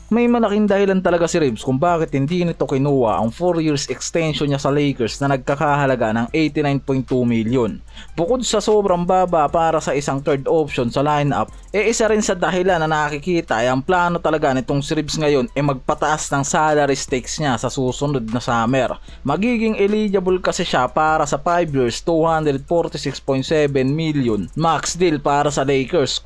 May malaking dahilan talaga si Reeves kung bakit hindi nito kinuha ang 4 years extension niya sa Lakers na nagkakahalaga ng 89.2 million. Bukod sa sobrang baba para sa isang third option sa lineup, isa rin sa dahilan na nakikita ay ang plano talaga nitong si Reeves ngayon ay magpataas ng salary stakes niya sa susunod na summer. Magiging eligible kasi siya para sa 5 years 246.7 million max deal para sa Lakers.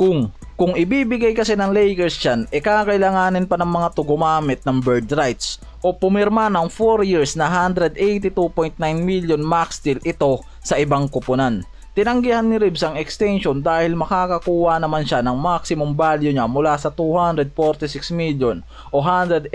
Kung ibibigay kasi ng Lakers yan, kakailanganin pa ng mga to gumamit ng bird rights o pumirma ng 4 years na 182.9 million max deal ito sa ibang kupunan. Tinanggihan ni Reeves ang extension dahil makakakuha naman siya ng maximum value niya mula sa 246 million o 183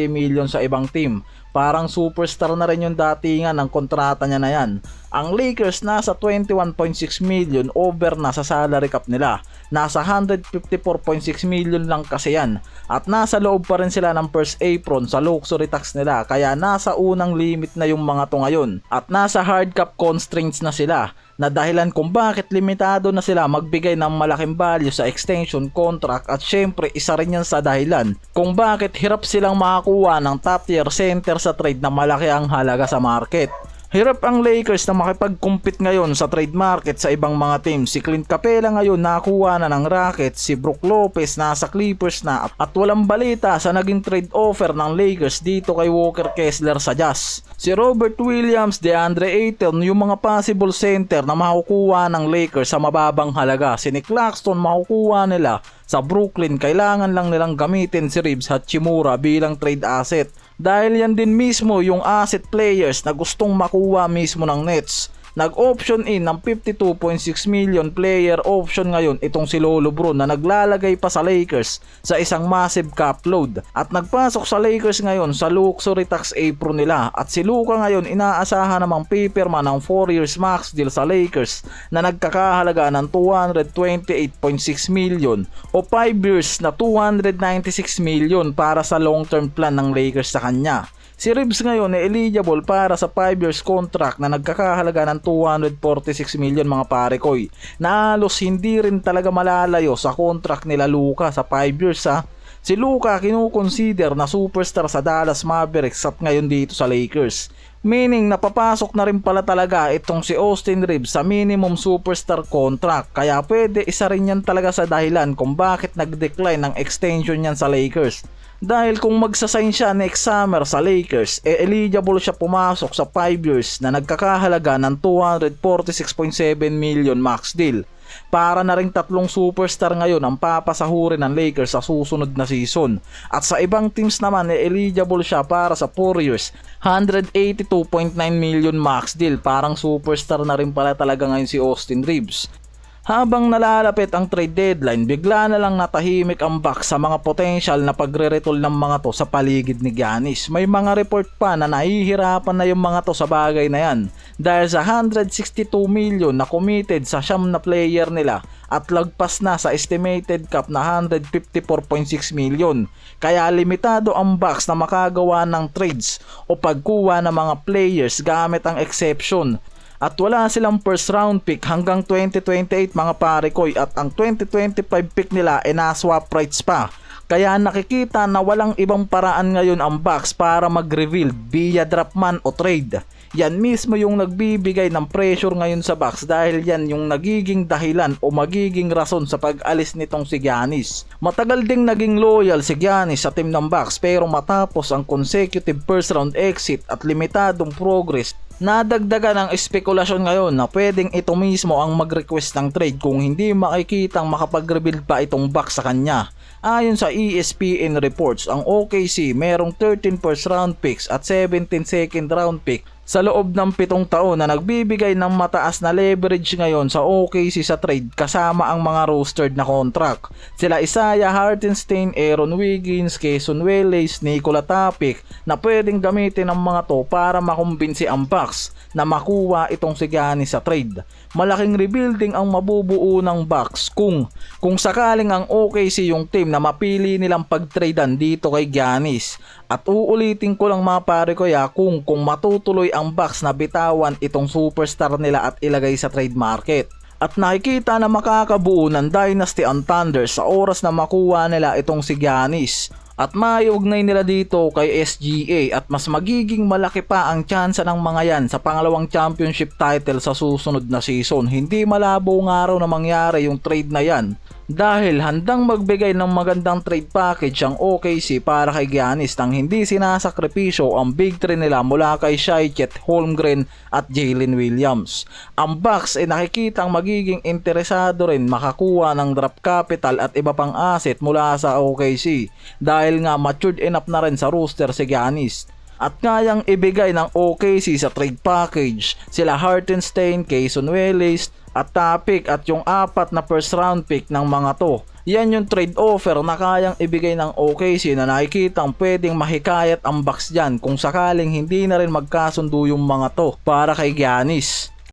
million sa ibang team. Parang superstar na rin yung datingan ng kontrata niya na yan. Ang Lakers nasa 21.6 million over na sa salary cap nila. Nasa 154.6 million lang kasi yan. At nasa loob pa rin sila ng first apron sa luxury tax nila, kaya nasa unang limit na yung mga to ngayon. At nasa hard cap constraints na sila, na dahilan kung bakit limitado na sila magbigay ng malaking value sa extension contract, at syempre isa rin yan sa dahilan kung bakit hirap silang makakuha ng top tier center sa trade na malaki ang halaga sa market. Hirap ang Lakers na makipag-compete ngayon sa trade market sa ibang mga teams. Si Clint Capela ngayon nakuha na ng Rockets, si Brook Lopez nasa Clippers na, at walang balita sa naging trade offer ng Lakers dito kay Walker Kessler sa Jazz. Si Robert Williams, DeAndre Ayton yung mga possible center na makukuha ng Lakers sa mababang halaga. Si Nick Claxton makukuha nila sa Brooklyn, kailangan lang nilang gamitin si Reeves Hachimura bilang trade asset. Dahil yan din mismo yung asset players na gustong makuha mismo ng Nets. Nag-option in ng 52.6 million player option ngayon itong si Lolo Bron na naglalagay pa sa Lakers sa isang massive cap load. At nagpasok sa Lakers ngayon sa luxury tax apron nila. At si Luka ngayon inaasahan namang pipirma ng 4 years max deal sa Lakers na nagkakahalaga ng 228.6 million o 5 years na 296 million para sa long term plan ng Lakers sa kanya. Si Reeves ngayon ay eligible para sa 5 years contract na nagkakahalaga ng 246 million mga parekoy. Na halos hindi rin talaga malalayo sa contract nila Luka sa 5 years ha. Si Luka kinukonsider na superstar sa Dallas Mavericks at ngayon dito sa Lakers. Meaning napapasok na rin pala talaga itong si Austin Reeves sa minimum superstar contract, kaya pwede isa rin yan talaga sa dahilan kung bakit nag-decline ng extension yan sa Lakers. Dahil kung magsasign siya next summer sa Lakers, eligible siya pumasok sa 5 years na nagkakahalaga ng 246.7 million max deal. Para na ring tatlong superstar ngayon ang papasahurin ng Lakers sa susunod na season. At sa ibang teams naman, eligible siya para sa 4 years, 182.9 million max deal. Parang superstar na rin pala talaga ngayon si Austin Reeves. Habang nalalapit ang trade deadline, bigla na lang natahimik ang Bucks sa mga potential na pagre-retol ng mga to sa paligid ni Giannis. May mga report pa na nahihirapan na yung mga to sa bagay na yan dahil sa 162 million na committed sa siyam na player nila at lagpas na sa estimated cap na 154.6 million. Kaya limitado ang Bucks na makagawa ng trades o pagkuha ng mga players gamit ang exception. At wala silang first round pick hanggang 2028 mga parekoy, at ang 2025 pick nila na-swap rights pa. Kaya nakikita na walang ibang paraan ngayon ang Bucks para mag-reveal via draft man o trade. Yan mismo yung nagbibigay ng pressure ngayon sa Bucks dahil yan yung nagiging dahilan o magiging rason sa pag-alis nitong si Giannis. Matagal ding naging loyal si Giannis sa team ng Bucks, pero matapos ang consecutive first round exit at limitadong progress, nadagdagan ang espekulasyon ngayon na pwedeng ito mismo ang mag-request ng trade kung hindi makikitang makapag-rebuild pa itong Bucks sa kanya. Ayon sa ESPN reports, ang OKC merong 13 first round picks at 17 second round pick sa loob ng 7 taon na nagbibigay ng mataas na leverage ngayon sa OKC sa trade kasama ang mga rostered na contract. Sila Isaiah Hartenstein, Aaron Wiggins, Cason Wallace, Nikola Topic na pwedeng gamitin ng mga to para makumbinsi ang Bucks na makuha itong si Giannis sa trade. Malaking rebuilding ang mabubuo ng Bucks kung sakaling ang OKC yung team na mapili nilang pag-tradean dito kay Giannis. At uulitin ko lang mga pare ko kung matutuloy ang Bucks na bitawan itong superstar nila at ilagay sa trade market. At nakikita na makakabuo ng dynasty ang Thunder sa oras na makuha nila itong si Giannis. at maiugnay nila dito kay SGA at mas magiging malaki pa ang tsansa ng mga yan sa pangalawang championship title sa susunod na season. Hindi malabo nga raw na mangyari yung trade na yan dahil handang magbigay ng magandang trade package ang OKC para kay Giannis nang hindi sinasakripisyo ang big three nila mula kay Shai, Chet Holmgren at Jalen Williams. Ang Bucks ay nakikitang magiging interesado rin makakuha ng draft capital at iba pang asset mula sa OKC dahil nga matured enough na rin sa roster si Giannis. At kayang ibigay ng OKC sa trade package sila Hartenstein, Cason Wallace at Topic at yung 4 na first round pick ng mga to. Yan yung trade offer na kayang ibigay ng OKC na nakikitang pwedeng mahikayat ang Bucks dyan kung sakaling hindi na rin magkasundo yung mga to para kay Giannis.